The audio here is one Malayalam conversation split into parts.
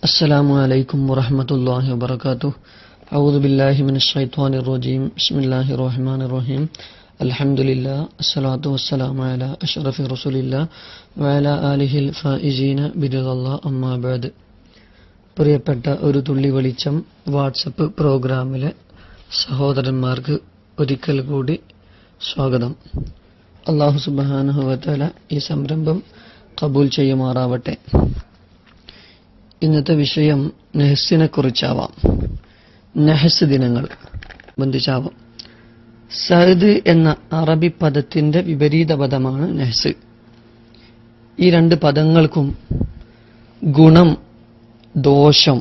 السلام عليكم ورحمة الله وبركاته. أعوذ بالله من الشيطان الرجيم. بسم الله الرحمن الرحيم. الحمد لله الصلاة والسلام على أشرف رسول الله وعلى آله الفائزين برضا الله أما بعد. പ്രിയപ്പെട്ട ഒരു തുള്ളി വെളിച്ചം വാട്സപ്പ് പ്രോഗ്രാമിലെ സഹോദരന്മാർക്ക് ഒരിക്കൽ കൂടി സ്വാഗതം. അല്ലാഹു സുബ്ഹാനഹു വ തആല ഈ സംരംഭം കബൂൽ ചെയ്യുമാറാവട്ടെ. ഇന്നത്തെ വിഷയം നെഹ്സിനെ കുറിച്ചാവാം. നെഹ്സ് ദിനങ്ങൾ ബന്ധിച്ചാവാം. സഅദ് എന്ന അറബി പദത്തിന്റെ വിപരീത പദമാണ് നെഹ്സ്. ഈ രണ്ട് പദങ്ങൾക്കും ഗുണം, ദോഷം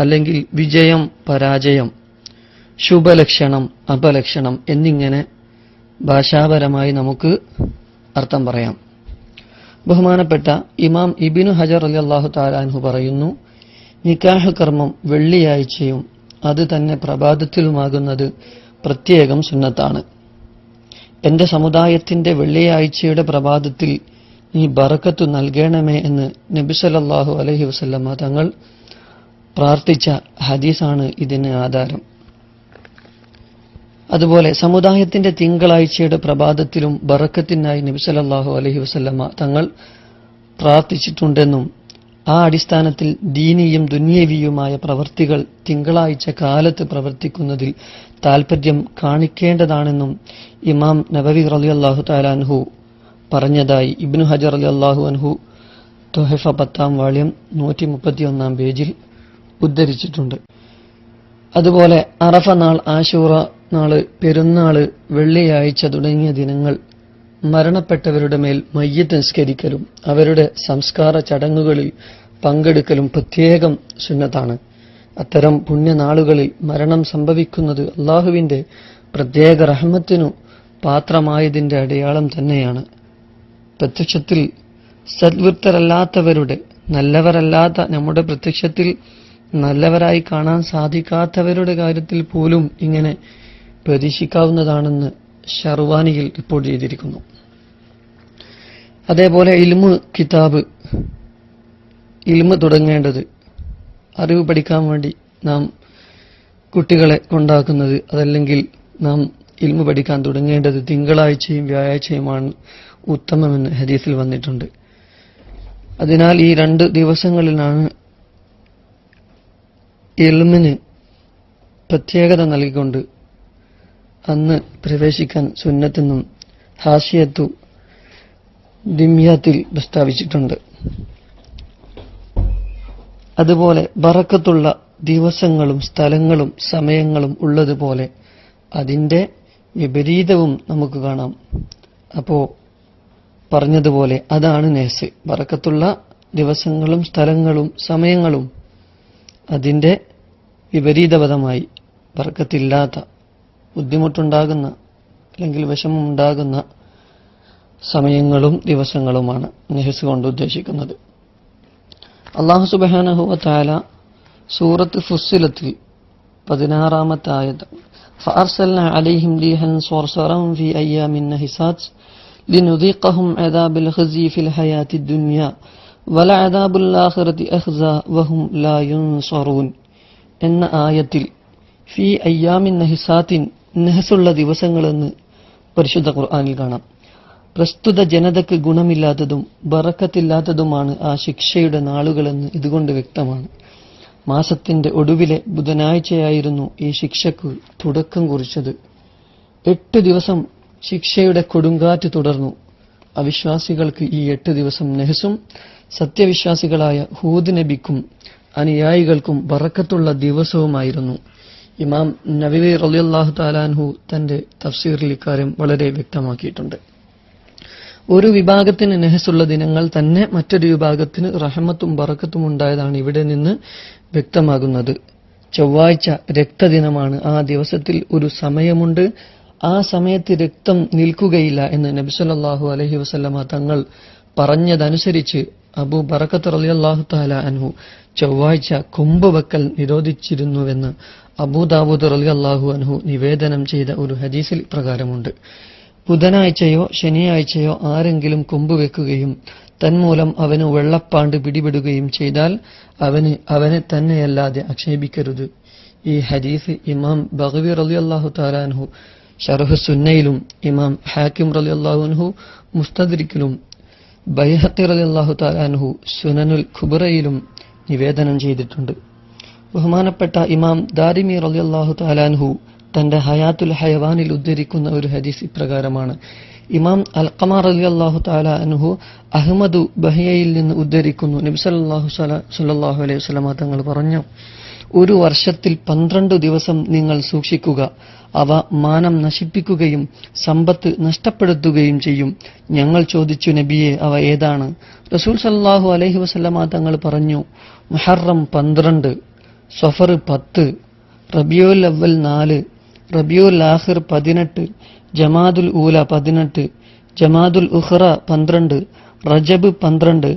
അല്ലെങ്കിൽ വിജയം, പരാജയം, ശുഭലക്ഷണം, അപലക്ഷണം എന്നിങ്ങനെ ഭാഷാപരമായി നമുക്ക് അർത്ഥം പറയാം. ബഹുമാനപ്പെട്ട ഇമാം ഇബ്നു ഹജർ റളിയല്ലാഹു തആല അൻഹു പറയുന്നു, നിക്കാഹ് കർമ്മം വെള്ളിയാഴ്ചയും അത് തന്നെ പ്രഭാതത്തിലുമാകുന്നത് പ്രത്യേകം സുന്നത്താണ്. എന്റെ സമുദായത്തിന്റെ വെള്ളിയാഴ്ചയുടെ പ്രഭാതത്തിൽ നീ ബറക്കത്ത് നൽകണമേ എന്ന് നബി സല്ലല്ലാഹു അലൈഹി വസല്ലമ തങ്ങൾ പ്രാർത്ഥിച്ച ഹദീസാണ് ഇതിന് ആധാരം. അതുപോലെ സമുദായത്തിന്റെ തിങ്കളാഴ്ചയുടെ പ്രഭാതത്തിലും ബറക്കത്തിനായി നബി സല്ലല്ലാഹു അലൈഹി വസല്ലമ തങ്ങൾ പ്രാർത്ഥിച്ചിട്ടുണ്ടെന്നും ആ അടിസ്ഥാനത്തിൽ ദീനിയും ദുനിയവിയുമായ പ്രവൃത്തികൾ തിങ്കളാഴ്ച കാലത്ത് പ്രവർത്തിക്കുന്നതിൽ താൽപര്യം കാണിക്കേണ്ടതാണെന്നും ഇമാം നബവി റളിയല്ലാഹു തആല അൻഹു പറഞ്ഞതായി ഇബ്നു ഹജർ റളിയല്ലാഹു അൻഹു തുഹഫ 10-ാം വാള്യം 131-ാം പേജിൽ ഉദ്ധരിച്ചിട്ടുണ്ട്. അതുപോലെ അറഫ നാൾ, ആശൂറ നാള്, പെരുന്നാള്, വെള്ളിയാഴ്ച തുടങ്ങിയ ദിനങ്ങൾ മരണപ്പെട്ടവരുടെ മേൽ മയ്യിത്ത് നിസ്കരിക്കലും അവരുടെ സംസ്കാര ചടങ്ങുകളിൽ പങ്കെടുക്കലും പ്രത്യേകം സുന്നത്താണ്. അത്തരം പുണ്യനാളുകളിൽ മരണം സംഭവിക്കുന്നത് അള്ളാഹുവിന്റെ പ്രത്യേക റഹ്മത്തിനു പാത്രമായതിന്റെ അടയാളം തന്നെയാണ്. പ്രത്യക്ഷത്തിൽ സദ്വൃത്തരല്ലാത്തവരുടെ, നല്ലവരല്ലാത്ത, നമ്മുടെ പ്രത്യക്ഷത്തിൽ നല്ലവരായി കാണാൻ സാധിക്കാത്തവരുടെ കാര്യത്തിൽ പോലും ഇങ്ങനെ പ്രതീക്ഷിക്കാവുന്നതാണെന്ന് ഷർവാനിയിൽ റിപ്പോർട്ട് ചെയ്തിരിക്കുന്നു. അതേപോലെ ഇൽമ് തുടങ്ങേണ്ടത്, അറിവ് പഠിക്കാൻ വേണ്ടി നാം കുട്ടികളെ കൊണ്ടാക്കുന്നത്, അതല്ലെങ്കിൽ നാം ഇൽമ് പഠിക്കാൻ തുടങ്ങേണ്ടത് തിങ്കളാഴ്ചയും വ്യാഴാഴ്ചയുമാണ് ഉത്തമമെന്ന് ഹദീസിൽ വന്നിട്ടുണ്ട്. അതിനാൽ ഈ രണ്ട് ദിവസങ്ങളിലാണ് ഇൽമിന് പ്രത്യേകത നൽകിക്കൊണ്ട് അന്ന് പ്രവേശിക്കാൻ സുന്നത്തെന്നും ഹാഷിയത്തു ദിമ്യാത്തിൽ പ്രസ്താവിച്ചിട്ടുണ്ട്. അതുപോലെ ബറക്കത്തുള്ള ദിവസങ്ങളും സ്ഥലങ്ങളും സമയങ്ങളും ഉള്ളതുപോലെ അതിന്റെ വിപരീതവും നമുക്ക് കാണാം. അപ്പോ പറഞ്ഞതുപോലെ അതാണ് നെഹ്സ്. ബറക്കത്തുള്ള ദിവസങ്ങളും സ്ഥലങ്ങളും സമയങ്ങളും അതിന്റെ വിപരീതപദമായി ബറക്കത്തില്ലാത്ത, ബുദ്ധിമുട്ടുണ്ടാകുന്ന അല്ലെങ്കിൽ വിഷമമുണ്ടാകുന്ന സമയങ്ങളും ദിവസങ്ങളുമാണ് നെഹ്സ് കൊണ്ട് ഉദ്ദേശിക്കുന്നത്. അല്ലാഹു സുബ്ഹാനഹു വ തആല സൂറത്ത് ഫുസ്സിലത്തിൽ 16-ാമത്തെ ആയത്ത്, ഫഅർസൽനാ അലൈഹിം റീഹൻ സർസറൻ ഫീ അയ്യാമിൻ നഹിസാത്ത് ലിനുദീഖഹും അദാബൽ ഖിസി ഫിൽ ഹയാത്തിദ് ദുനിയ വലഅദാബുൽ ആഖിറതി അഖ്സാ വഹും ലാ യുൻസറൂൻ എന്ന ആയത്തിൽ ഫീ അയ്യാമിൻ നഹിസാത്തിൻ, നെഹ്സുള്ള ദിവസങ്ങളെന്ന് പരിശുദ്ധ ഖുർആനിൽ കാണാം. പ്രസ്തുത ജനതയ്ക്ക് ഗുണമില്ലാത്തതും ബറക്കത്തില്ലാത്തതുമാണ് ആ ശിക്ഷയുടെ നാളുകളെന്ന് ഇതുകൊണ്ട് വ്യക്തമാണ്. മാസത്തിന്റെ ഒടുവിലെ ബുധനാഴ്ചയായിരുന്നു ഈ ശിക്ഷയ്ക്ക് തുടക്കം കുറിച്ചത്. 8 ദിവസം ശിക്ഷയുടെ കൊടുങ്കാറ്റ് തുടർന്നു. അവിശ്വാസികൾക്ക് ഈ 8 ദിവസം നെഹ്സും സത്യവിശ്വാസികളായ ഹൂദ് നബിക്കും അനുയായികൾക്കും ബറക്കത്തുള്ള ദിവസവുമായിരുന്നു. ഇമാം നവവി റളിയല്ലാഹു തആല അൻഹു തന്റെ തഫ്സീറിൽ ഇക്കാര്യം വളരെ വ്യക്തമാക്കിയിട്ടുണ്ട്. ഒരു വിഭാഗത്തിന് നെഹ്സുള്ള ദിനങ്ങൾ തന്നെ മറ്റൊരു വിഭാഗത്തിന് റഹ്മത്തും ബറക്കത്തും ഉണ്ടായതാണ് ഇവിടെ നിന്ന് വ്യക്തമാകുന്നത്. ചൊവ്വാഴ്ച രക്തദിനമാണ്. ആ ദിവസത്തിൽ ഒരു സമയമുണ്ട്, ആ സമയത്ത് രക്തം നിൽക്കുകയില്ല എന്ന് നബി സല്ലല്ലാഹു അലൈഹി വസല്ലമ തങ്ങൾ പറഞ്ഞതനുസരിച്ച് അബൂ ബറക്കത്ത് റളിയല്ലാഹു തആല അൻഹു ചൊവ്വാഴ്ച കൊമ്പ് വെക്കൽ നിരോധിച്ചിരുന്നുവെന്ന് അബൂ ദാവൂദ് റളിയല്ലാഹു അൻഹു നിവേദനം ചെയ്ത ഒരു ഹദീസിൽ പ്രകാരമുണ്ട്. ബുധനാഴ്ചയോ ശനിയാഴ്ചയോ ആരെങ്കിലും കൊമ്പുവെക്കുകയും തന്മൂലം അവന് വെള്ളപ്പാണ്ട് പിടിപെടുകയും ചെയ്താൽ അവനെ തന്നെയല്ലാതെ ആക്ഷേപിക്കരുത്. ഈ ഹദീസ് ഇമാം ബഗവി റളിയല്ലാഹു തആല അൻഹു ശർഹ് സുന്നയിലും ഇമാം ഹാക്കിം റളിയല്ലാഹു അൻഹു മുസ്തദ്രിക്കിലും ബൈഹഖി റളിയല്ലാഹു തആല അൻഹു സുനനുൽ കുബ്രയിലും നിവേദനം ചെയ്തിട്ടുണ്ട്. ബഹുമാനപ്പെട്ട ഇമാം ദാരിമി റളിയല്ലാഹു തആല അൻഹു തന്റെ ഹയാത്തുൽ ഹയവാനിൽ ഉദ്ധരിക്കുന്ന ഒരു ഹദീസ് ഇപ്രകാരമാണ്. ഇമാം അൽഖമ റളിയല്ലാഹു തആല അൻഹു അഹ്മദു ബഹിയയിൽ നിന്ന് ഉദ്ധരിക്കുന്നു. നബി സല്ലല്ലാഹു അലൈഹി വസല്ലം തങ്ങൾ പറഞ്ഞു, ഒരു വർഷത്തിൽ 12 ദിവസം നിങ്ങൾ സൂക്ഷിക്കുക. അവ മാനം നശിപ്പിക്കുകയും സമ്പത്ത് നഷ്ടപ്പെടുത്തുകയും ചെയ്യും. ഞങ്ങൾ ചോദിച്ചു, നബിയെ, അവ ഏതാണ്? റസൂൽ സല്ലല്ലാഹു അലൈഹി വസല്ലം തങ്ങൾ പറഞ്ഞു, മുഹറം 12, സഫർ 10, റബിയുൽ അവ്വൽ 4, റബിയുൽ ആഖിർ 18, ജമാദുൽ ഊല 18, ജമാദുൽ ഉഖ്റ 12, റജബ് 12,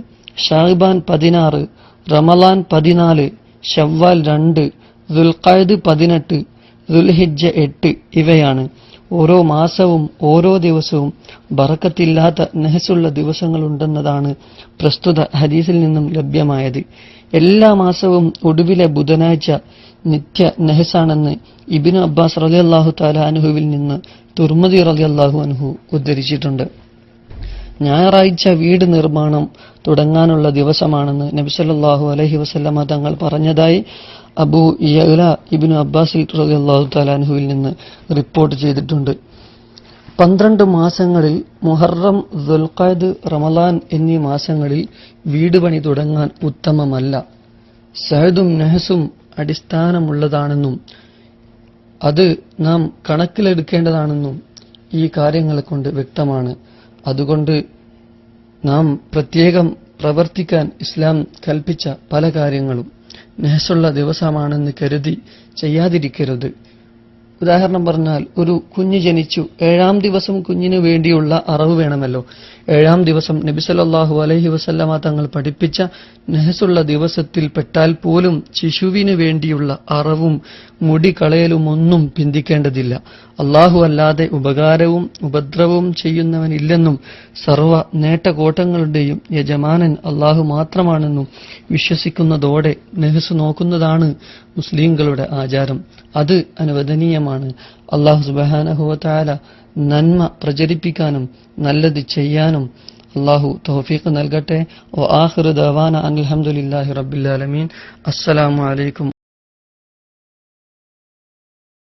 ഷാഇബാൻ 16, റമളാൻ 14, ശവ്വാൽ 2, ദുൽഖഅദ് 18, ദുൽഹിജ്ജ 8 ഇവയാണ്. ഓരോ മാസവും ഓരോ ദിവസവും ബറക്കത്തില്ലാത്ത നഹസുള്ള ദിവസങ്ങളുണ്ടെന്നതാണ് പ്രസ്തുത ഹദീസിൽ നിന്നും ലഭ്യമായത്. എല്ലാ മാസവും ഒടുവിലെ ബുധനാഴ്ച നിത്യ നഹസാണെന്ന് ഇബ്നു അബ്ബാസ് റളിയല്ലാഹു തആല അൻഹുവിൽ നിന്ന് തുർമുദി റളിയല്ലാഹു അൻഹു ഉദ്ധരിച്ചിട്ടുണ്ട്. ഞായറാഴ്ച വീട് നിർമ്മാണം തുടങ്ങാനുള്ള ദിവസമാണെന്ന് നബി സല്ലല്ലാഹു അലൈഹി വസല്ലമ തങ്ങൾ പറഞ്ഞതായി അബൂ യഅ്ല ഇബ്നു അബ്ബാസ് റളിയല്ലാഹു തആല അൻഹുവിൽ നിന്ന് റിപ്പോർട്ട് ചെയ്തിട്ടുണ്ട്. 12 മാസങ്ങളിൽ മുഹറം, ദുൽഖഅദ്, റമളാൻ എന്നീ മാസങ്ങളിൽ വീട് പണി തുടങ്ങാൻ ഉത്തമമല്ല. സഅദും നഹസും അടിസ്ഥാനമുള്ളതാണെന്നും അത് നാം കണക്കിലെടുക്കേണ്ടതാണെന്നും ഈ കാര്യങ്ങളെ കൊണ്ട് വ്യക്തമാണ്. അതുകൊണ്ട് നാം പ്രത്യേകം പ്രവർത്തിക്കാൻ ഇസ്ലാം കൽപ്പിച്ച പല കാര്യങ്ങളും നഹസുള്ള ദിവസമാണെന്ന് കരുതി ചെയ്യാതിരിക്കരുത്. ഉദാഹരണം പറഞ്ഞാൽ, ഒരു കുഞ്ഞ് ജനിച്ചു, 7-ാം ദിവസം കുഞ്ഞിനു വേണ്ടിയുള്ള അറവ് വേണമല്ലോ. 7-ാം ദിവസം നബി സല്ലല്ലാഹു അലൈഹി വസല്ലമ തങ്ങൾ പഠിപ്പിച്ച നഹസുള്ള ദിവസത്തിൽ പെട്ടാൽ പോലും ശിശുവിന് വേണ്ടിയുള്ള അറവും മുടി കളയലും ഒന്നും പിന്തിക്കേണ്ടതില്ല. അല്ലാഹു അല്ലാതെ ഉപകാരവും ഉപദ്രവവും ചെയ്യുന്നവനില്ലെന്നും സർവ നേട്ടകോട്ടങ്ങളുടെയും യജമാനൻ അല്ലാഹു മാത്രമാണെന്നും വിശ്വസിക്കുന്നതോടെ നഹസ് നോക്കുന്നതാണ് മുസ്ലിംകളുടെ ആചാരം. അത് അനുവദനീയമാണ്. അല്ലാഹു സുബ്ഹാനഹു വ തആല നന്മ പ്രചരിപ്പിക്കാനും നല്ലത് ചെയ്യാനും അല്ലാഹു തൗഫീഖ് നൽകട്ടെ. വ ആഖിറു ദഅവാന അൽഹംദുലില്ലാഹി റബ്ബിൽ ആലമീൻ. അസ്സലാമു അലൈക്കും